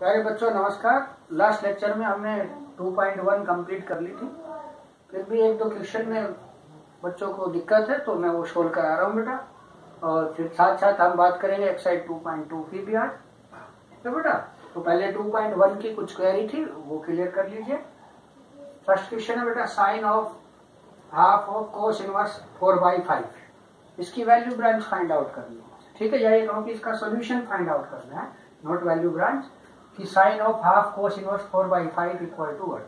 प्यारे बच्चों नमस्कार। लास्ट लेक्चर में हमने 2.1 कंप्लीट कर ली थी। फिर भी एक दो क्वेश्चन में बच्चों को दिक्कत है तो मैं वो सोल्व करा रहा हूँ बेटा। और फिर साथ साथ हम बात करेंगे एक्सरसाइज 2.2 की भी आज। तो बेटा तो पहले 2.1 की कुछ क्वेरी थी वो क्लियर कर लीजिए। फर्स्ट क्वेश्चन है बेटा sine of half of cos inverse 4/5। इसकी वैल्यू ब्रांच फाइंड आउट करनी है। ठीक है, यही कहूँ कि इसका सोल्यूशन फाइंड आउट करना है, नॉट वैल्यू ब्रांच। कि sine of half cos inverse 4/5 equal to 1।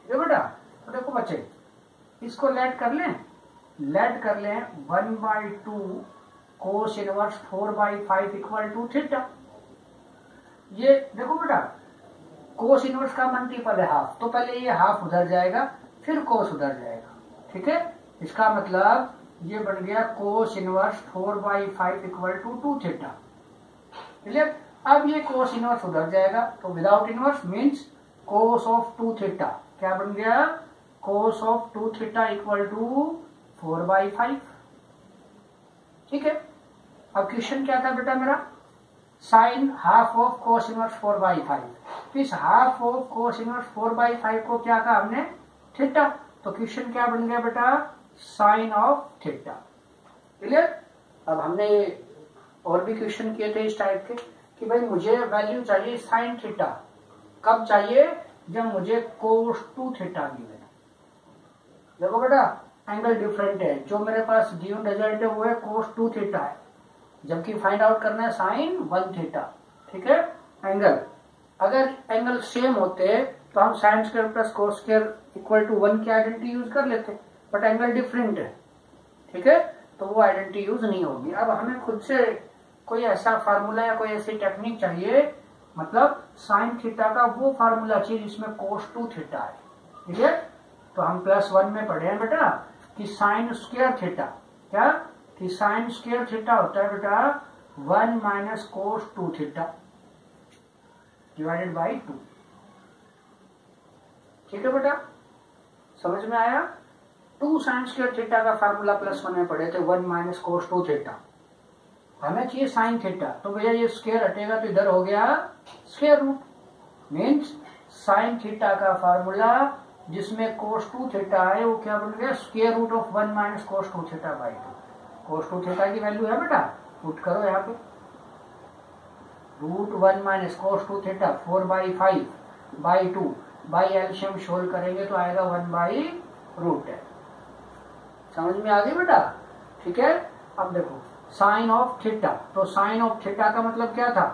ठीक है बेटा, तो देखो बच्चे इसको लेट कर लें 1/2 cos inverse 4/5 equal to theta. ये देखो बेटा कोस इनवर्स का मल्टीपल है हाफ, तो पहले ये हाफ उधर जाएगा फिर कोस उधर जाएगा। ठीक है, इसका मतलब ये बन गया cos inverse 4/5 equal to 2 theta. Clear. अब ये कोस इनवर्स उधर जाएगा तो without inverse means cos of 2 theta क्या बन गया, cos of 2 theta equal to 4/5। ठीक है, अब क्वेश्चन क्या था बेटा मेरा, sine half of cos inverse 4/5। इस हाफ ऑफ कोस इनवर्स 4/5 को क्या कहा हमने, थीटा। तो क्वेश्चन क्या बन गया बेटा, साइन ऑफ थीटा। क्लियर। अब हमने और भी क्वेश्चन किए थे इस टाइप के कि भाई मुझे वैल्यू चाहिए साइन थीटा, कब चाहिए, जब मुझे कोस 2 थीटा गिवन। देखो बेटा एंगल डिफरेंट है, जो मेरे पास गिवन रिजल्ट है वो है कोस 2 थीटा है, जबकि फाइंड आउट करना है साइन 1 थीटा। ठीक है, एंगल अगर एंगल सेम होते तो हम sine square plus cos square equal to 1 की आइडेंटिटी यूज कर लेते, बट एंगल डिफरेंट है। ठीक है, तो वो आइडेंटिटी यूज नहीं होगी। अब हमें खुद से कोई ऐसा फार्मूला या कोई ऐसी टेक्निक चाहिए, मतलब साइन थीटा का वो फार्मूला चाहिए जिसमें कोस 2 थीटा है। ठीक है, तो हम +1 में पढ़े हैं बेटा कि साइन स्क्वायर थीटा क्या, कि साइन स्क्वायर थीटा होता है बेटा 1 minus cos 2 theta divided by 2। ठीक है बेटा, समझ में आया। 2 साइन स्क्वायर थीटा का फार्मूला +1 में पढ़े थे, 1 माइनस कोस 2 थीटा। हमें चाहिए साइन थीटा, तो भैया ये स्क्वायर हटेगा तो इधर हो गया square root, means sine theta का फार्मूला जिसमें कोस 2 थीटा है वो क्या बन गया, square root of 1 minus cos 2 theta by 2। Cos 2 theta की वैल्यू है बेटा, पुट करो यहाँ पे, root 1 minus cos 2 theta 4/5 by 2 by LCM solve करेंगे तो आएगा 1/√। समझ में आ गई बेटा। ठीक है, अब देखो साइन ऑफ थीटा, तो साइन ऑफ थीटा का मतलब क्या था,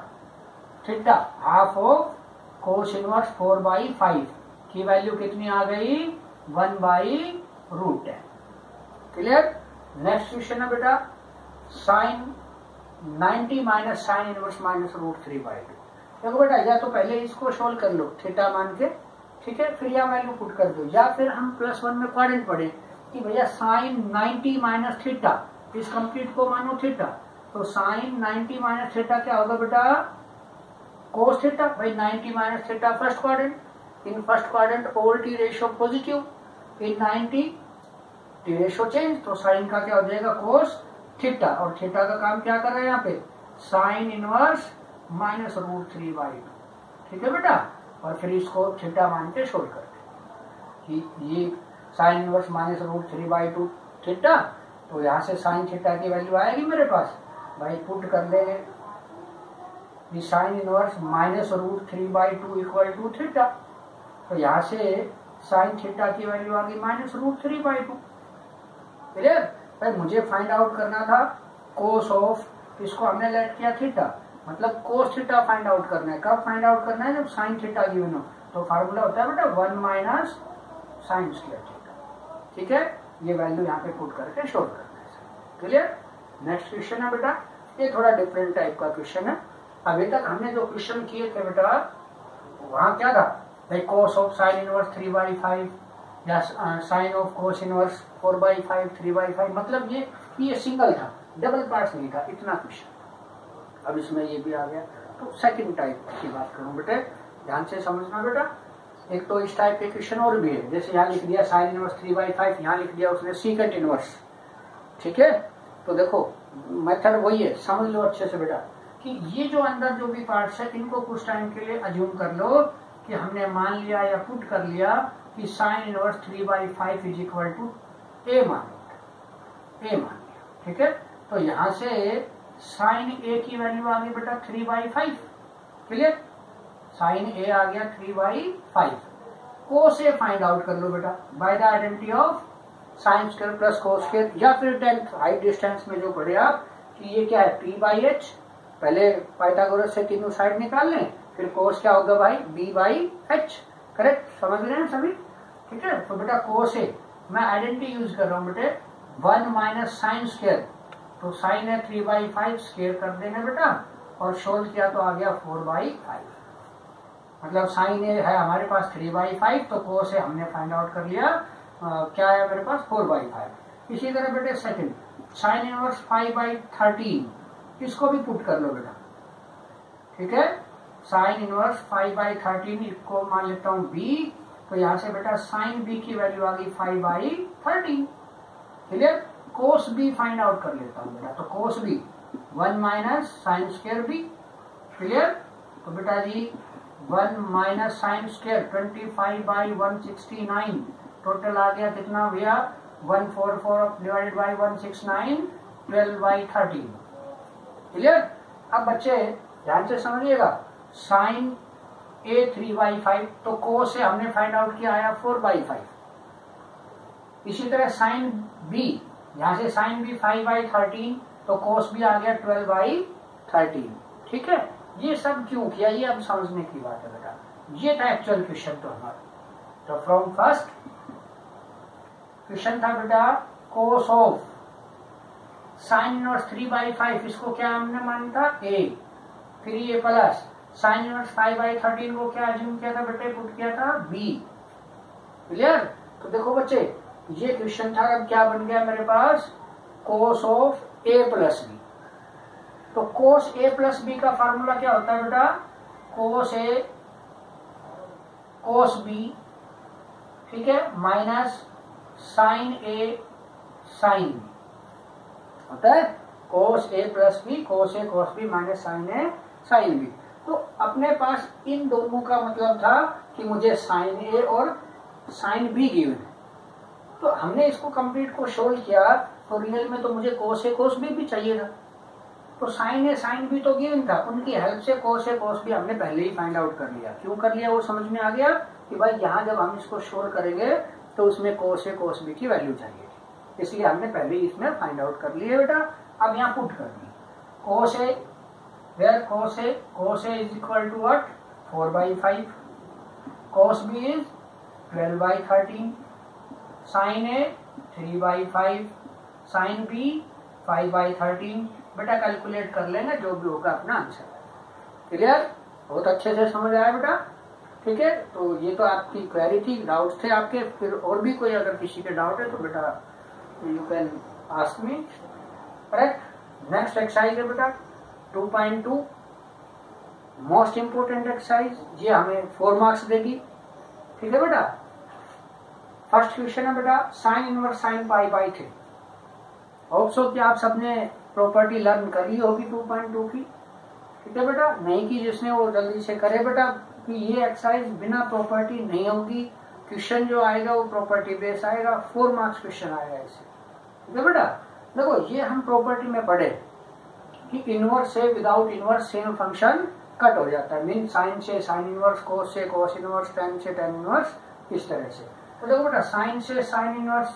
theta half of cos inverse 4/5 की वैल्यू कितनी आ गई, 1/√। क्लियर। नेक्स्ट क्वेश्चन है बेटा sine 90 minus sine inverse minus √3/2। देखो बेटा या तो पहले इसको सोल्व कर लो थीटा मान के, ठीक है, फिर यह वैल्यू पुट कर दो, या फिर हम +1 में क्वाड्रेंट पढ़े कि भैया साइन 90 माइनस थीटा, इस कंप्लीट को मानो थीटा, तो साइन 90 माइनस थीटा क्या होगा बेटा, कोस थीटा। भाई 90 minus theta first quadrant, in first quadrant all T ratio positive, in 90 T ratio change, तो साइन का क्या हो जाएगा कोस थीटा। और थीटा का काम क्या कर रहे हैं यहाँ पे, साइन इनवर्स माइनस √3/2। ठीक है बेटा, और फिर इसको थीटा मान के सोल्व करते कि ये साइन इनवर्स माइनस √3/2 थीटा, तो यहाँ से साइन थीटा की वैल्यू आएगी मेरे पास, भाई पुट कर लेंगे sine inverse minus √3/2 equal to theta. तो यहाँ से साइन थीटा की वैल्यू आ गई माइनस √3/2। क्लियर। भाई मुझे फाइंड आउट करना था कोस ऑफ, इसको हमने लेट किया थीटा, मतलब कोस थीटा फाइंड आउट करना है। कब फाइंड आउट करना है, जब साइन थीटा गिवन हो। तो फार्मूला होता है बेटा 1 माइनस साइन स्क्वायर थीटा। ठीक है, ये वैल्यू यहाँ पे पुट करके सोल्व करना है। क्लियर। नेक्स्ट क्वेश्चन है बेटा, ये थोड़ा डिफरेंट टाइप का क्वेश्चन है। अभी तक हमने जो क्वेश्चन किए थे बेटा वहां क्या था, भाई कोस ऑफ साइन इनवर्स 3/5 या साइन ऑफ कोस इनवर्स 4/5 3/5, मतलब ये सिंगल था, डबल पार्ट नहीं था, इतना क्वेश्चन। अब इसमें ये भी आ गया, तो सेकंड टाइप की बात करूं बेटे, ध्यान से समझना बेटा। एक तो इस टाइप के क्वेश्चन और भी है, जैसे यहाँ लिख दिया साइन इनवर्स 3/5, यहाँ लिख दिया उसने सीकेंट इनवर्स। ठीक है, तो देखो मेथड वही है, समझ लो अच्छे से बेटा कि ये जो अंदर जो भी पार्ट्स है इनको कुछ टाइम के लिए अज्यूम कर लो कि हमने मान लिया या पुट कर लिया कि sine inverse 3/5 is equal to a मान लिया, ठीक है। तो यहां से साइन ए की वैल्यू आ गई बेटा 3/5, क्लियर। साइन ए आ गया 3/5। कोस ए फाइंड आउट कर लो बेटा by the identity of sine square plus cos square, या फिर 10th हाइट डिस्टेंस में जो पढ़े आप कि ये क्या है p/h, पहले पाइथागोरस से तीनों साइड निकाल लें, फिर कोस क्या होगा भाई b/h, करेक्ट, समझ रहे हैं सभी, ठीक है। तो बेटा कोस ए मैं आइडेंटिटी यूज कर रहा हूँ बेटे 1 माइनस साइन स्क्वायर, तो साइन है 3/5 स्क्वायर कर देंगे बेटा और सोल्व किया तो आ गया 4/5, मतलब साइन ए है हमारे पास 3/5 तो कोस ए हमने फाइंड आउट कर लिया क्या है मेरे पास 4/5। इसी तरह बेटे सेकंड साइन इनवर्स 5/13, इसको भी पुट कर लो बेटा, ठीक है। साइन इनवर्स 5/13 इसको मान लेता हूं b, तो यहां से बेटा साइन b की वैल्यू आ गई 5/13, क्लियर। कोस b फाइंड आउट कर लेता हूं बेटा, तो कोस b 1 minus sine square b, clear. तो बेटा जी 1 माइनस साइन स्क्वायर 25/169, टोटल आ गया कितना भैया 144 डिवाइडेड बाई 169, 12/13, क्लियर। अब बच्चे ध्यान से समझिएगा, साइन ए 3/5 तो कोस से हमने फाइंड आउट किया आया 4/5। इसी तरह साइन बी, यहां से साइन बी 5/13 तो कोस भी आ गया 12/13, ठीक है। ये सब क्यों किया ये अब समझने की बात है बेटा, ये था एक्चुअल क्वेश्चन तो हमारा। तो फ्रॉम फर्स्ट क्वेश्चन था बेटा कोस ऑफ साइन इनवर्स 3/5, इसको क्या हमने माना था a, फिर ये प्लस साइन इनवर्स 5/13 को क्या अज्यूम किया था बेटे, पुट किया था b, क्लियर। तो देखो बच्चे ये क्वेश्चन था, अब क्या बन गया मेरे पास cos of a plus b। तो कोस a प्लस b का फार्मूला क्या होता है बेटा, कोस a कोस b, ठीक है, minus sine a sine b होता है, cos a plus B, cos a cos b minus sine a sine b। तो अपने पास इन दोनों का मतलब था कि मुझे साइन a और साइन b गिवन है, तो हमने इसको कंप्लीट को सोल्व किया तो रियल में तो मुझे कोस a कोस b भी चाहिए था, तो साइन a साइन b तो गिवन था, उनकी हेल्प से कोस a कोस b हमने पहले ही फाइंड आउट कर लिया। क्यों कर लिया वो समझ में आ गया कि भाई यहाँ जब हम इसको सोल्व करेंगे तो उसमें कोस a कोस b की वैल्यू चाहिए, इसलिए हमने पहले ही इसमें फाइंड आउट कर लिया बेटा। अब यहाँ पुट कर दी cos a, where cos a is equal to what 4/5, cos b is 12/13, sine a 3/5, sine b 5/13, बेटा कैलकुलेट कर लेना जो भी होगा अपना आंसर, क्लियर। बहुत अच्छे से समझ आया बेटा, ठीक है। तो ये तो आपकी क्वेरी थी, डाउट्स थे आपके, फिर और भी कोई अगर किसी के डाउट है तो बेटा you can ask me, correct. Next exercise है बेटा 2.2, मोस्ट इंपोर्टेंट एक्सरसाइज, ये हमें 4 मार्क्स देगी, ठीक है बेटा। फर्स्ट क्वेश्चन है बेटा साइन इनवर्स साइन π/3। होप्सो कि आप सबने प्रॉपर्टी लर्न कर ली होगी 2.2 की, ठीक है बेटा। नहीं की जिसने वो जल्दी से करे बेटा, कि ये एक्सरसाइज बिना प्रॉपर्टी नहीं होगी, क्वेश्चन जो आएगा वो प्रॉपर्टी बेस आएगा, 4 मार्क्स क्वेश्चन आएगा इससे, ठीक है बेटा। देखो ये हम प्रॉपर्टी में पढ़े कि इनवर्स से without inverse same function cut हो जाता है, मीन साइन से साइन इनवर्स, कोस से कोस इनवर्स, टेन से टेन इनवर्स, इस तरह से। तो देखो बेटा साइन से साइन इनवर्स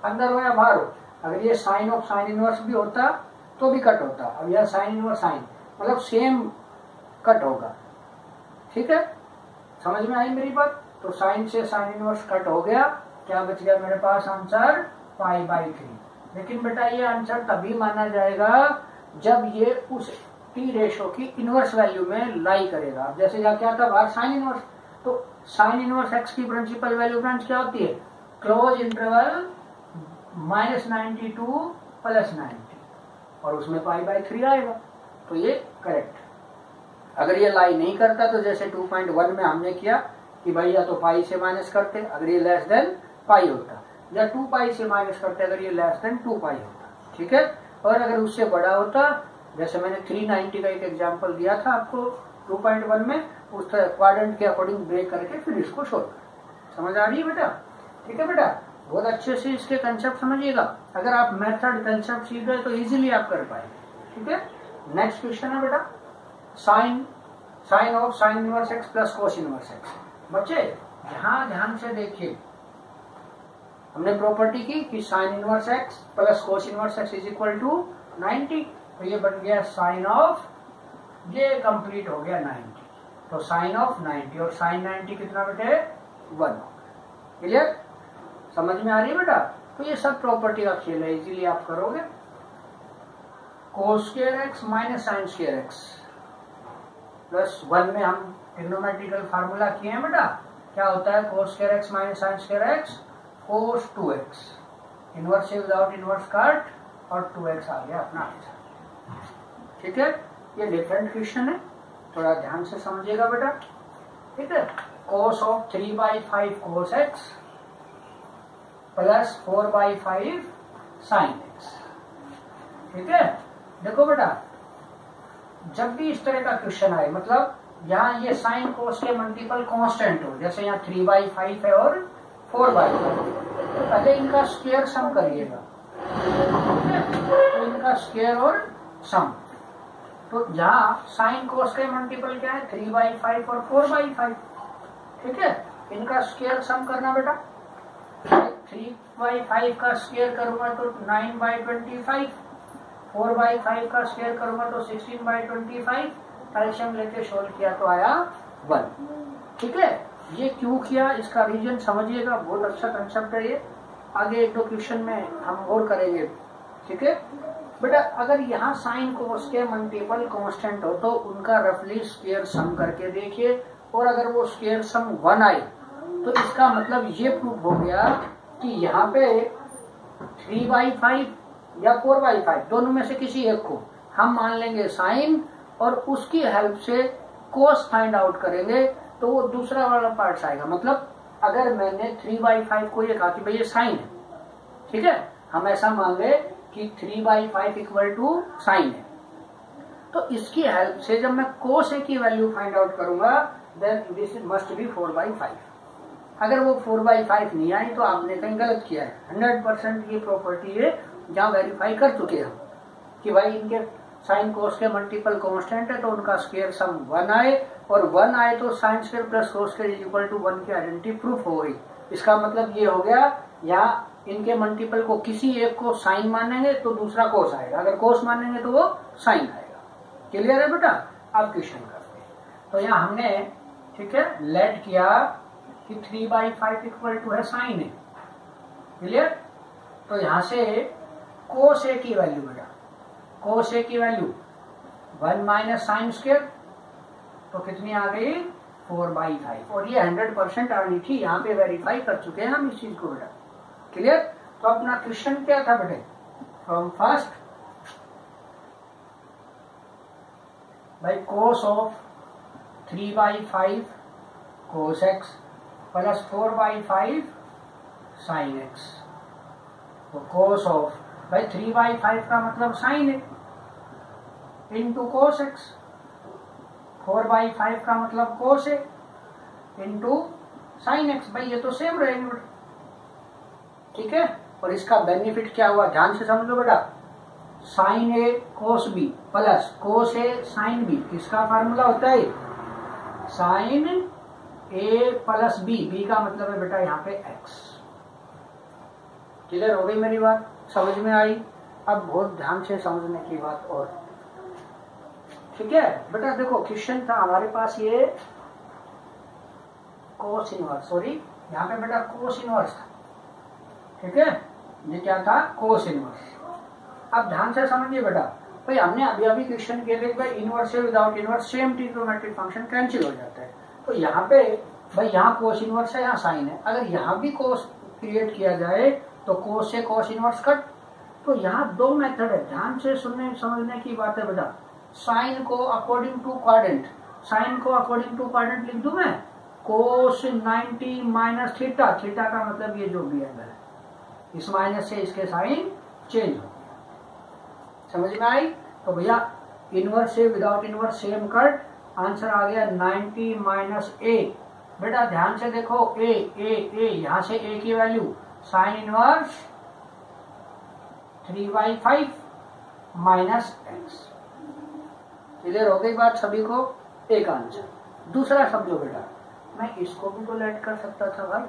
अंदर हो या बाहर हो, अगर ये साइन ऑफ साइन इनवर्स भी होता तो भी कट होता, अब यह साइन इनवर्स साइन मतलब सेम कट होगा, ठीक है, समझ में आई मेरी बात। तो साइन से साइन इनवर्स कट हो गया, क्या बच गया मेरे पास आंसर π/3। लेकिन बेटा ये आंसर तभी माना जाएगा जब ये उस टी रेशो की इनवर्स वैल्यू में लाई करेगा। जैसे क्या था बाहर साइन इनवर्स, तो साइन इनवर्स एक्स की प्रिंसिपल वैल्यू फ्रेंड्स क्या होती है, क्लोज इंटरवल -92 + 90, और उसमें π/3 आएगा, तो ये करेक्ट। अगर ये लाई नहीं करता तो जैसे 2.1 में हमने किया कि भाई या तो पाई से माइनस करते अगर ये लेस देन पाई होता, या 2π से माइनस करते अगर ये लेस देन 2π होता, ठीक है। और अगर उससे बड़ा होता जैसे मैंने 390 का एक एग्जांपल दिया था आपको 2.1 में, उस तरह क्वाड्रेंट के अकॉर्डिंग ब्रेक करके फिर इसको सोल्व करें। समझ आ रही है बेटा? ठीक है बेटा, बहुत अच्छे से इसके कंसेप्ट समझिएगा। अगर आप मेथड कंसेप्ट सीख गए तो इजीली आप कर पाएंगे। ठीक है, नेक्स्ट क्वेश्चन है बेटा sine of sine inverse x plus cos inverse x. बच्चे यहाँ ध्यान से देखिए, हमने प्रॉपर्टी की कि sine inverse x plus cos inverse x is equal to 90, तो ये बन गया साइन ऑफ, ये कंप्लीट हो गया 90, तो साइन ऑफ 90 और साइन 90 कितना बेटे 1। क्लियर, समझ में आ रही है बेटा? तो ये सब प्रॉपर्टी का खेल है, इजीली आप करोगे। कोस square x minus sine square x plus 1 में हम ट्रिग्नोमेट्रिकल फार्मूला किए हैं बेटा। क्या होता है cos square x minus sine square x? Cos 2x, inverse से विदाउट इनवर्स कट और 2x आ गया अपना आंसर। ठीक है, ये डिफरेंट क्वेश्चन है, थोड़ा ध्यान से समझिएगा बेटा। ठीक है, cos of 3/5 cos x plus 4/5 sine x. ठीक है, देखो बेटा जब भी इस तरह का क्वेश्चन आए, मतलब यहाँ ये साइन कोस के मल्टीपल कांस्टेंट हो, जैसे यहाँ 3/5 है और 4/5, तो पहले इनका स्क्वायर सम करिएगा। तो इनका स्क्वायर और सम, तो यहाँ साइन कोस के मल्टीपल क्या है 3/5 और 4/5। ठीक है, इनका स्क्वायर सम करना बेटा। 3/5 का स्क्वायर करूंगा तो 9/25, 4/5 का स्क्वायर करूंगा तो 16/25, एलसीएम लेके सोल्व किया तो आया 1। ठीक है, ये क्यों किया इसका रीजन समझिएगा, बहुत अच्छा कंसेप्ट है ये। आगे 1-2 क्वेश्चन में हम और करेंगे। ठीक है बेटा, अगर यहाँ साइन कोस के मल्टीपल कांस्टेंट हो तो उनका रफली स्क्वायर सम करके देखिए, और अगर वो स्क्वायर सम 1 आए तो इसका मतलब ये प्रूव हो गया कि यहाँ पे 3/5 या 4/5 दोनों में से किसी एक को हम मान लेंगे साइन, और उसकी हेल्प से कोस फाइंड आउट करेंगे, तो वो दूसरा वाला पार्ट आएगा। मतलब अगर मैंने 3/5 को ये कहा कि भाई ये साइन है, ठीक है, हम ऐसा मान ले कि 3/5 इक्वल टू साइन है, तो इसकी हेल्प से जब मैं कोस ए की वैल्यू फाइंड आउट करूंगा देन दिस मस्ट बी 4/5। अगर वो 4/5 नहीं आई तो आपने कहीं गलत किया है। 100% ये प्रॉपर्टी है जहाँ वेरीफाई कर चुके हम कि भाई इनके साइन कोस के मल्टीपल कांस्टेंट है, तो उनका स्क्वायर सम 1 आए, और 1 आए तो sine square plus cos square is equal to 1 की आइडेंटिटी प्रूफ हो गई। इसका मतलब ये हो गया, यहाँ इनके मल्टीपल को किसी एक को साइन मानेंगे तो दूसरा कोस आएगा, अगर कोस मानेंगे तो वो साइन आएगा। क्लियर है बेटा? अब क्वेश्चन करते हैं। तो यहाँ हमने ठीक है लेट किया कि 3/5 इक्वल टू है साइन है। क्लियर? तो यहाँ से कोस ए की वैल्यू बेटा, कोस ए की वैल्यू 1 माइनस साइन स्क्वायर, तो कितनी आ गई 4/5, और ये 100% आनी थी, यहाँ पे वेरीफाई कर चुके हैं हम इस चीज को बेटा। क्लियर? तो अपना क्वेश्चन क्या था बेटे, from first by cos of 3/5 cos x plus 4/5 sine x. तो कोस ऑफ भाई 3/5 का मतलब साइन है इंटू कोस एक्स, 4/5 का मतलब कोस है इंटू साइन एक्स। भाई ये तो सेम रहेंगे बेटा। ठीक है, और इसका बेनिफिट क्या हुआ ध्यान से समझो बेटा, साइन ए कोस बी प्लस कोस ए साइन बी, किसका फार्मूला होता है साइन ए प्लस बी, बी का मतलब है बेटा यहाँ पे एक्स। क्लियर हो गई मेरी बात, समझ में आई? अब बहुत ध्यान से समझने की बात और, ठीक है बेटा। देखो क्वेश्चन था हमारे पास ये कोस इनवर्स, सॉरी यहाँ पे बेटा कोस इनवर्स था, ठीक है, ये क्या था कोस इनवर्स। अब ध्यान से समझिए बेटा, भाई हमने अभी अभी क्वेश्चन किए थे भाई इनवर्स से without inverse same trigonometric function cancel हो जाता है। तो यहाँ पे भाई यहाँ कोस इनवर्स है, यहाँ साइन है, अगर यहाँ भी कोस क्रिएट किया जाए तो कोस से कोस इनवर्स कट। तो यहाँ दो मेथड है, ध्यान से सुनने समझने की बात है बेटा। साइन को अकॉर्डिंग टू क्वाड्रेंट, साइन को अकॉर्डिंग टू क्वाड्रेंट लिख दूं मैं, कोस 90 माइनस थीटा, थीटा का मतलब ये जो भी एंगल है, इस माइनस से इसके साइन चेंज हो गया। समझ में आई? तो भैया inverse a without inverse same cut, answer आ गया 90 माइनस ए। बेटा ध्यान से देखो, ए ए ए, यहां से ए की value sign inverse 3/5 minus x. Clear हो गई बात सभी को? एक आंसर। दूसरा समझो बेटा, मैं इसको भी तो लेट कर सकता था भाई,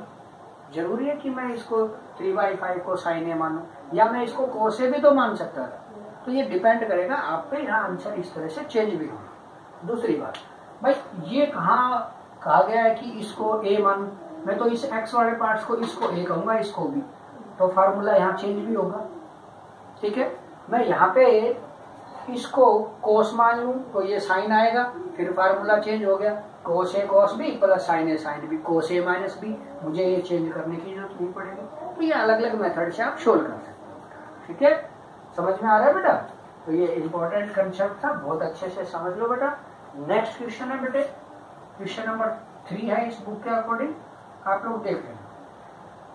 जरूरी है कि मैं इसको 3/5 को साइन ए मानूं, या मैं इसको कोस ए भी तो मान सकता था। तो ये डिपेंड करेगा आप पे, यहाँ आंसर इस तरह से चेंज भी होगा। दूसरी बात भाई, ये कहाँ कहा गया है कि इसको ए मानूं? मैं तो इस एक्स वाले पार्ट्स को इसको ए कहूंगा, इसको भी, तो फार्मूला यहाँ चेंज भी होगा। ठीक है, मैं यहाँ पे इसको कोस मान लूं तो ये साइन आएगा, फिर फार्मूला चेंज हो गया, कोस ए कोस बी प्लस साइन ए साइन बी, कोस ए माइनस बी, मुझे ये चेंज करने की जरूरत नहीं पड़ेगी। तो ये अलग अलग मेथड से आप सोल्व कर सकते हो। ठीक है, समझ में आ रहा है बेटा? तो ये इंपॉर्टेंट कंसेप्ट था, बहुत अच्छे से समझ लो बेटा। नेक्स्ट क्वेश्चन है बेटे, क्वेश्चन नंबर 3 है इस बुक के अकॉर्डिंग, आप लोग देख लें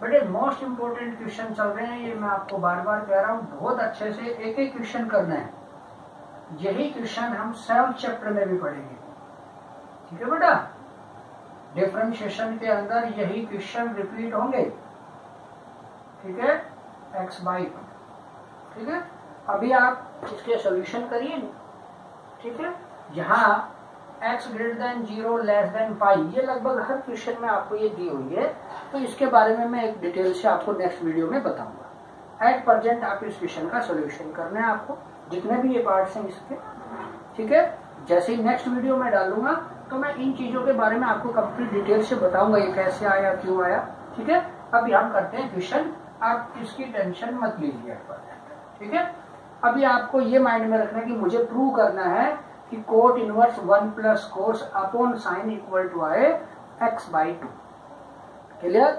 बेटे। मोस्ट इंपोर्टेंट क्वेश्चन चल रहे हैं, ये मैं आपको बार बार कह रहा हूँ, बहुत अच्छे से एक एक क्वेश्चन करना है। यही क्वेश्चन हम 7th चैप्टर में भी पढ़ेंगे। ठीक है बेटा, डिफरेंशिएशन के अंदर यही क्वेश्चन रिपीट होंगे। ठीक है, x/2। ठीक है, अभी आप इसके सॉल्यूशन करिए। ठीक है, यहाँ x > 0 < पाई, ये लगभग हर क्वेश्चन में आपको ये दी हुई है, तो इसके बारे में मैं एक डिटेल से आपको नेक्स्ट वीडियो में बताऊंगा। एट प्रेजेंट आप इस क्वेश्चन का सॉल्यूशन करना है आपको, जितने भी ये पार्ट्स हैं इसके। ठीक है, जैसे ही नेक्स्ट वीडियो में डालूंगा तो मैं इन चीजों के बारे में आपको कंप्लीट डिटेल से बताऊंगा, ये कैसे आया, क्यों आया। ठीक है, अभी हम करते हैं क्वेश्चन, आप इसकी टेंशन मत लीजिए। ठीक है, अभी आपको ये माइंड में रखना है कि मुझे प्रूव करना है कि cot inverse 1 plus cos upon sine equal to आए x/2। क्लियर?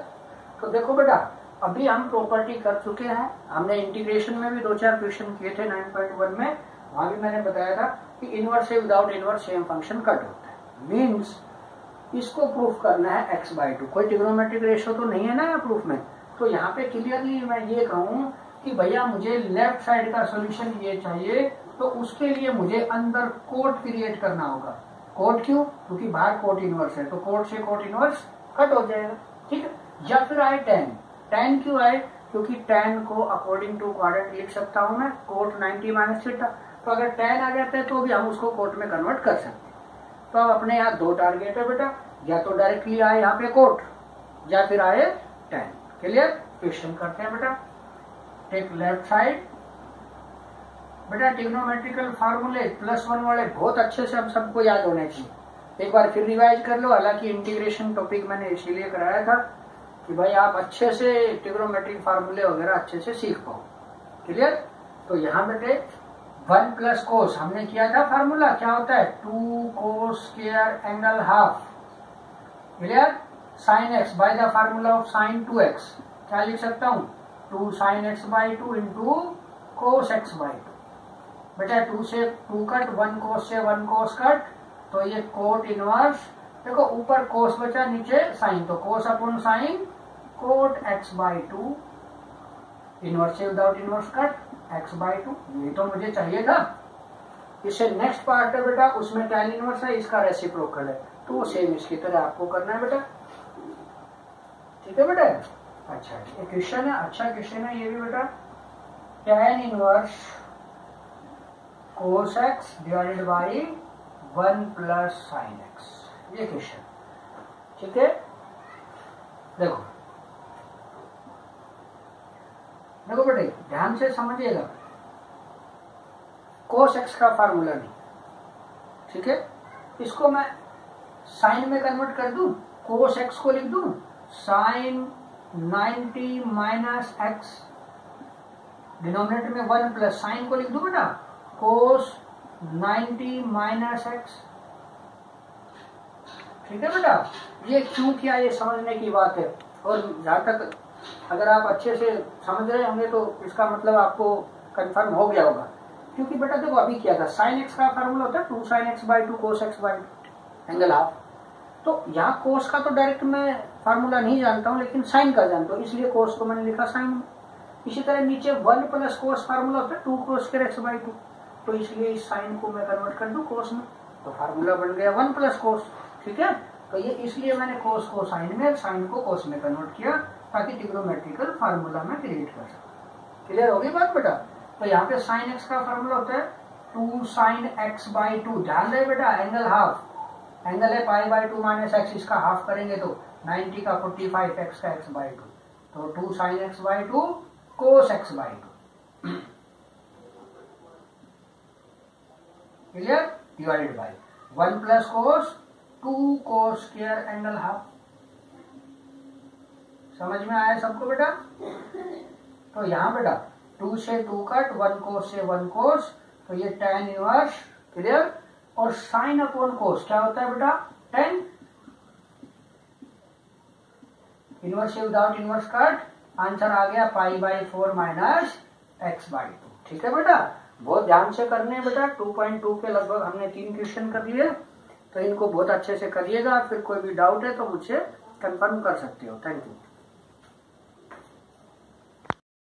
तो देखो बेटा, अभी हम प्रॉपर्टी कर चुके हैं, हमने इंटीग्रेशन में भी 2-4 क्वेश्चन किए थे 9.1 में, वहां भी मैंने बताया था कि इनवर्स से without inverse same function cut होता है। मीन्स इसको प्रूफ करना है x/2, कोई ट्रिग्नोमेट्रिक रेशियो तो नहीं है ना यहाँ प्रूफ में। तो यहाँ पे क्लियरली मैं ये कहूँ कि भैया मुझे लेफ्ट साइड का सोल्यूशन ये चाहिए, तो उसके लिए मुझे अंदर कोट क्रिएट करना होगा। कोट क्यों? क्योंकि बाहर कोट इनवर्स है, तो कोट से कोट इनवर्स कट हो जाएगा। ठीक है, या फिर आए tan। tan क्यों आए? क्योंकि tan को अकॉर्डिंग टू क्वाड्रेंट लिख सकता हूं मैं, कोट 90 माइनस थीटा। तो अगर tan आ जाता है तो भी हम उसको कोट में कन्वर्ट कर सकते हैं। तो अब अपने यहाँ 2 टारगेट है बेटा, या तो डायरेक्टली आए यहाँ पे कोट, या फिर आए tan। क्लियर? क्वेश्चन करते हैं बेटा। Take left side. बेटा ट्रिग्नोमेट्रिकल फार्मूले +1 वाले बहुत अच्छे से हम सबको याद होने चाहिए। एक बार फिर रिवाइज कर लो, हालांकि इंटीग्रेशन टॉपिक मैंने इसीलिए कराया था कि भाई आप अच्छे से ट्रिग्नोमेट्रिक फार्मूले वगैरह अच्छे से सीख पाओ। क्लियर? तो यहाँ बेटे 1 प्लस कोस हमने किया था, फार्मूला क्या होता है 2 cos square angle half. Clear? Sine x by the formula of sine 2x क्या लिख सकता हूँ 2 sin x/2 into cos x/2। बेटा 2 से 2 कट, 1 कोस से 1 कोस कट, तो ये कोट इनवर्स, देखो ऊपर कोस बचा नीचे साइन, तो cos upon sine cot x/2, inverse से विदाउट इनवर्स कट x/2, ये तो मुझे चाहिए था। इससे नेक्स्ट पार्ट है बेटा, उसमें tan इनवर्स है, इसका रेसिप्रोकल है, तो सेम इसकी तरह आपको करना है बेटा। ठीक है बेटा? अच्छा, ये क्वेश्चन है, अच्छा क्वेश्चन है ये भी बेटा। tan inverse cos x divided by 1 plus sign x, ये क्वेश्चन। ठीक है, देखो देखो बेटे ध्यान से समझिएगा, cos x का फार्मूला नहीं। ठीक है, इसको मैं साइन में कन्वर्ट कर दूं, cos x को लिख दूं साइन 90 माइनस एक्स, डिनोमिनेटर में 1 प्लस साइन को लिख दूं बेटा कोस 90 माइनस एक्स। ठीक है बेटा, ये क्यों किया ये समझने की बात है, और जहां तक अगर आप अच्छे से समझ रहे होंगे तो इसका मतलब आपको कंफर्म हो गया होगा। क्योंकि बेटा देखो अभी किया था, साइन एक्स का फार्मूला होता है 2 sin x/2 cos x/2 angle half. तो यहाँ कोस का तो डायरेक्ट मैं फार्मूला नहीं जानता हूँ, लेकिन साइन का जानता हूँ, इसलिए कोस को मैंने लिखा साइन। इसी तरह नीचे 1 प्लस कोस फार्मूला होता है 2 cos x/2, तो इसलिए इस साइन को मैं कन्वर्ट कर दूं कोस में, तो फार्मूला बन गया 1 प्लस कोस। ठीक है, तो ये इसलिए मैंने कोस को साइन में, साइन को कोस में कन्वर्ट किया ताकि ट्रिग्नोमेट्रिकल फार्मूला में क्रिएट कर सकूं। क्लियर होगी बात बेटा? तो यहाँ पे साइन एक्स का फार्मूला होता है 2 साइन एक्स बाई 2। ध्यान रहे बेटा, एंगल हाफ, एंगल है पाई बाई 2 माइनस एक्स, इसका हाफ करेंगे तो 90 का 45, एक्स का एक्स बाई 2, तो 2 sine x by 2 cos x by 2। Clear? Divided by 1 plus cos 2 cos square angle half. समझ में आया सबको बेटा? तो यहाँ बेटा 2 से 2 कट, 1 कोस से 1 कोस, तो ये tan इनवर्स। क्लियर? और साइन अपॉन कोस क्या होता है बेटा? tan इनवर्स से विदाउट इनवर्स कट, आंसर आ गया pi by 4 minus x by 2। ठीक है बेटा, बहुत ध्यान से करने बेटा। 2.2 के लगभग हमने 3 क्वेश्चन कर लिए, तो इनको बहुत अच्छे से करिएगा। फिर कोई भी डाउट है तो मुझसे कंफर्म कर सकते हो। Thank you.